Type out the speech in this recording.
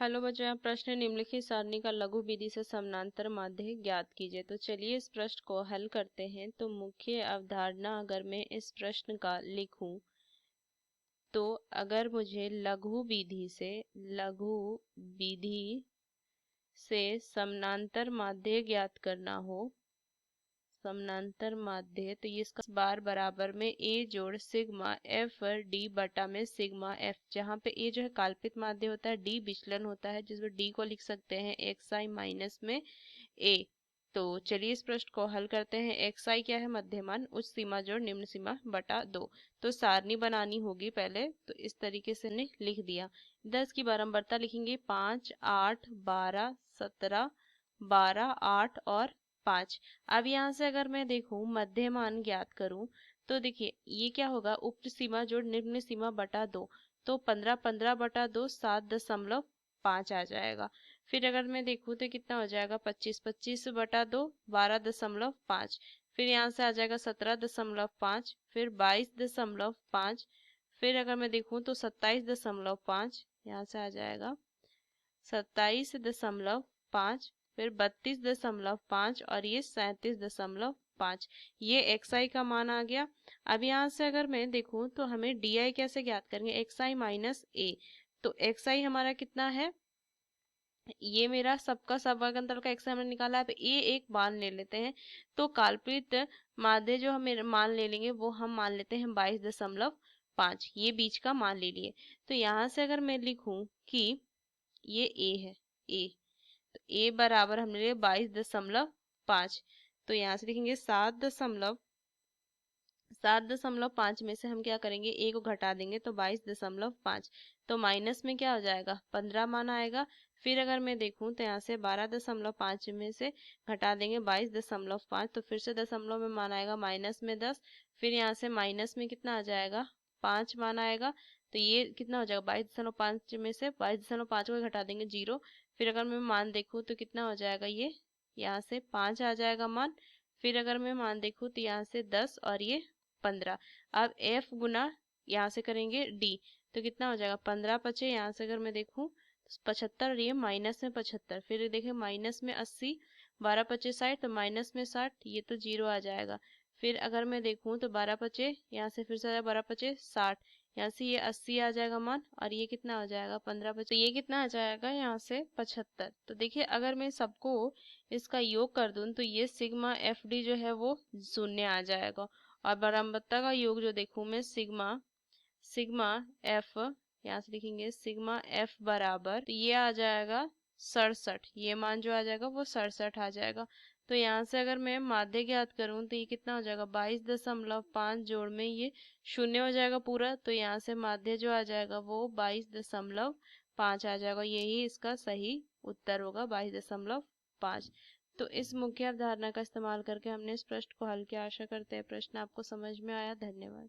Hello बच्चों, यहाँ प्रश्न निम्नलिखित सारणी का लघु विधि से समानांतर माध्य ज्ञात कीजिए। तो चलिए इस प्रश्न को हल करते हैं। तो मुख्य अवधारणा अगर मैं इस प्रश्न का लिखूं, तो अगर मुझे लघु विधि से समानांतर माध्य ज्ञात करना हो, समानांतर माध्य, तो ये इसका बार बराबर में ए जोड़ सिग्मा एफ डी बटा में सिग्मा एफ, जहाँ पे ए जो है काल्पित माध्य होता है, डी विचलन होता है, जिसमें डी को लिख सकते हैं एक्स आई माइनस में ए। तो चलिए इस प्रश्न को हल करते हैं। एक्स आई क्या है? मध्यमान, उच्च सीमा जोड़ निम्न सीमा बटा 2। तो सारणी बनानी होगी पहले, तो इस तरीके से हमने लिख दिया। 10 की बारंबारता लिखेंगे 5, 8, 12, 17, 12, 8 और 5। अब यहाँ से अगर मैं देखूं मध्यमान ज्ञात करूं, तो देखिए ये क्या होगा, उक्त सीमा जोड़ निम्न सीमा बटा 2। तो 15, 15 बटा 2 7.5 आ जाएगा। फिर अगर मैं देखूं तो कितना हो जाएगा, 25, 25 बटा 2 12.5। फिर यहाँ से आ जाएगा 17.5, फिर 22.5। फिर अगर मैं देखूं तो 27.5, यहाँ से आ जाएगा 27.5, फिर 32.5 और ये 37.5। ये एक्स आई का मान आ गया। अब यहाँ से अगर मैं देखूं तो हमें डी आई कैसे ज्ञात करेंगे, एक्स आई माइनस ए। तो एक्स आई हमारा कितना है, ये मेरा सबका सब अंतर का एक्स हमने निकाला है। अब ए एक मान ले लेते हैं, तो काल्पनिक माध्य जो हम मान ले लेंगे वो हम मान लेते हैं 22.5। ये बीच का मान ले लिए। तो यहाँ से अगर मैं लिखूं कि ये ए है, ए, तो ए बराबर हमने लिए 22.5। तो यहाँ से लिखेंगे 7.5 में से हम क्या करेंगे, ए को घटा देंगे तो 22.5। तो माइनस में क्या हो जाएगा, 15 मान आएगा। फिर अगर मैं देखूं तो यहाँ से 12.5 में से घटा देंगे 22.5, तो फिर से दशमलव में मान आएगा माइनस में 10। फिर यहाँ से माइनस में कितना आ जाएगा, 5 मान आएगा। तो ये कितना हो जाएगा, 22.5 में से 22.5 को घटा देंगे 0। फिर अगर मैं मान देखूं तो कितना हो जाएगा, ये यहाँ से 5 आ जाएगा मान। फिर अगर मैं मान देखूं तो यहाँ से 10 और ये 15। अब एफ गुना यहाँ से करेंगे डी, तो कितना हो जाएगा, 15 पचे, यहाँ से अगर मैं देखूं 75 और ये माइनस में 75। फिर देखें माइनस में 80, 12 पचे 60, तो माइनस में 60, ये तो 0 आ जाएगा। फिर अगर मैं देखूं तो 12 पचे, यहाँ से फिर से 12 पचे 60, यहाँ से ये 80 आ जाएगा मान, और ये कितना हो जाएगा 15 पचे, तो ये कितना आ जाएगा यहाँ से 75। तो देखिए अगर मैं सबको इसका योग कर दूं तो ये सिग्मा एफ डी जो है वो 0 आ जाएगा। और बारंबारता का योग जो देखूं मैं, सिग्मा सिग्मा एफ, यहाँ से लिखेंगे सिग्मा एफ बराबर, तो ये आ जाएगा 67। ये मान जो आ जाएगा वो 67 आ जाएगा। तो यहाँ से अगर मैं माध्य ज्ञात करूँ तो ये कितना हो जाएगा, 22.5 जोड़ में ये 0 हो जाएगा पूरा। तो यहाँ से माध्य जो आ जाएगा वो 22.5 आ जाएगा। यही इसका सही उत्तर होगा, 22.5। तो इस मुख्य अवधारणा का इस्तेमाल करके हमने इस प्रश्न को हल किया। आशा करते हैं प्रश्न आपको समझ में आया। धन्यवाद।